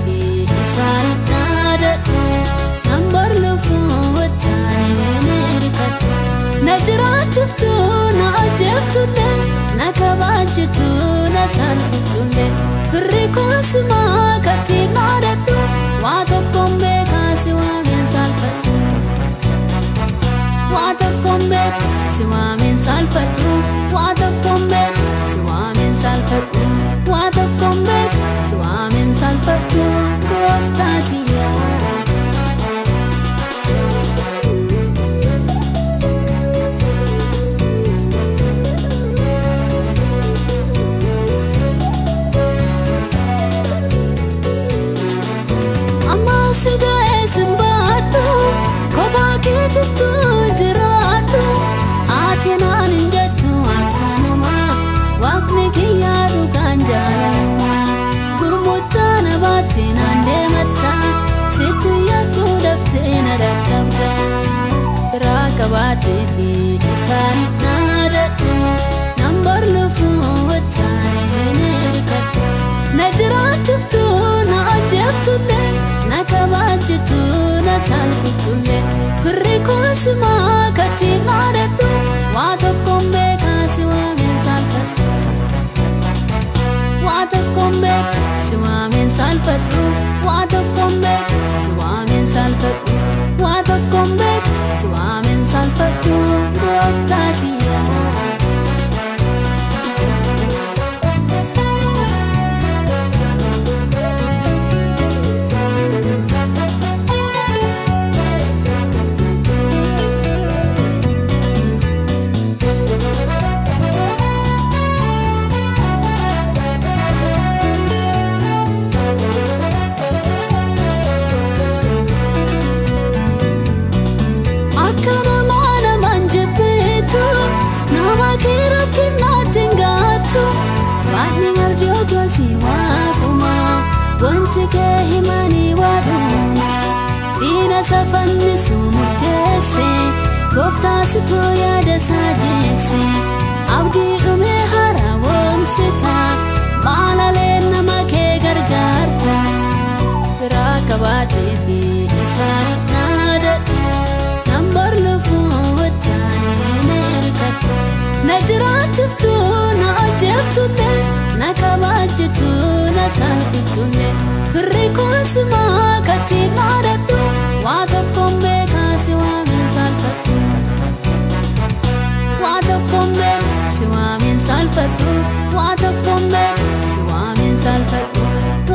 fi isaan dhaadadhu nambar lufuu wajjin hirkadhu na jiraachiftu na ajjeeftullee na kabajjitu na salphiftulle firri koosima katti dhaadadhu waa tokkoon beekaasi waameen salphadhu waa tokkoon beekaasi waameen salphadhu waa tokkoon beekaasi waameen salphadhu waa tokkoon beekaasi waameen salphadhu gooftaa kiyyaa. Rakabate fi isaan dhaadadhu nambar lufuu wajjin hirkadhu na jiraachiftu na ajjeeftullee na kabajjitu na salphiftulle firri koosima katti dhaadadhu waa tokkoon beekaasi waameen salphadhu waa tokkoon beekaasi waameen salphadhu waa tokkoon beekaasi waameen salphadhu waa tokkoon beekaasi waameen salphadhu gooftaa kiyyaa. Wanti kee himanii waaduma diina safanni sumurteesse gooftaa situu yaada isaa jeesse abdii dhumee harawoomsita maalalee nama kee gargaarta biraa qabaatee fi isaan dhaadadhu nambar lufuu wajjin hirkadhu na jiraachiftu na ajjeeftullee na kabajjitu na salphiftulle firri koosima katti dhaadadhu waa tokkoon beekaasi waameen salphadhu waa tokkoon beekaasi waameen salphadhu waa tokkoon beekaasi waameen salphadhu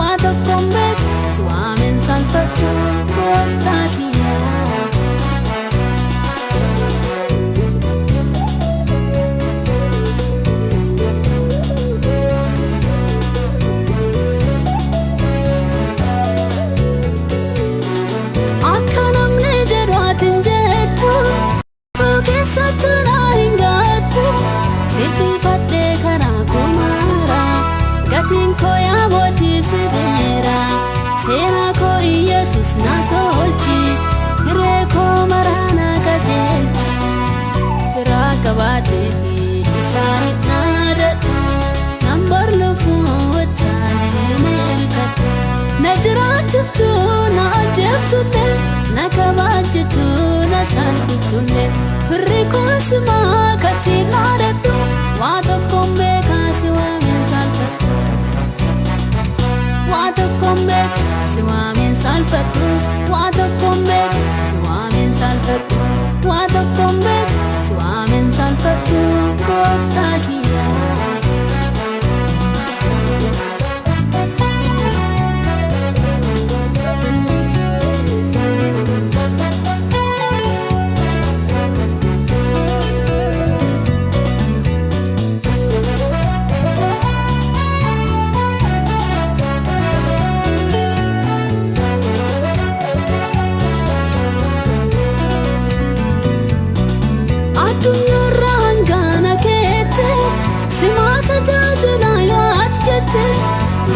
waa tokkoon beekaasi waameen salphadhu gooftaa kiyyaa. Gatiin koo yaa mootii sibiira seenaa koo Iyesuus na tolchi hiree koo maraa na qajeelchi biraa qabaatee fi isaan dhaadadhu nambar lufuu wajjin hirkadhu na jiraachiftu na ajjeeftullee na kabajjitu na salphiftulle firri koosima katti dhaadadhu waa tokkoon beekaasi waameen salphadhu waa tokkoon beekaasi waameen salphadhu waa tokkoon beekaasi waameen salphadhu waa tokkoon beekaasi waameen salphadhu gooftaa kiyyaa.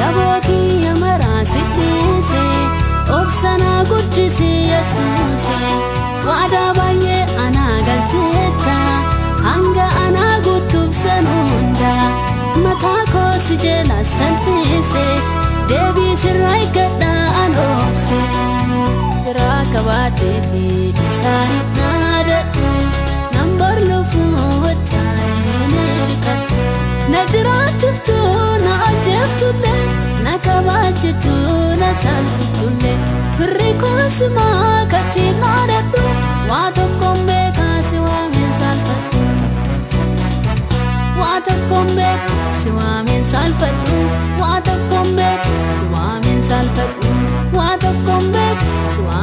Yabooki yamara siddise obsana guddisi Yesuuse waada baay'ee anaa galteetta hanga anaa guutuuf sanunda mataa koo si jala salphise deebii sirraa eeggadha sari nada number lufu watani nerka najratuftu na ajeftu le nakabajtu na salftu le riko sima katina redu wato kombe kasiwa min salfatu wato kombe siwa min salfatu wato kombe siwa min salfatu wato kombe siwa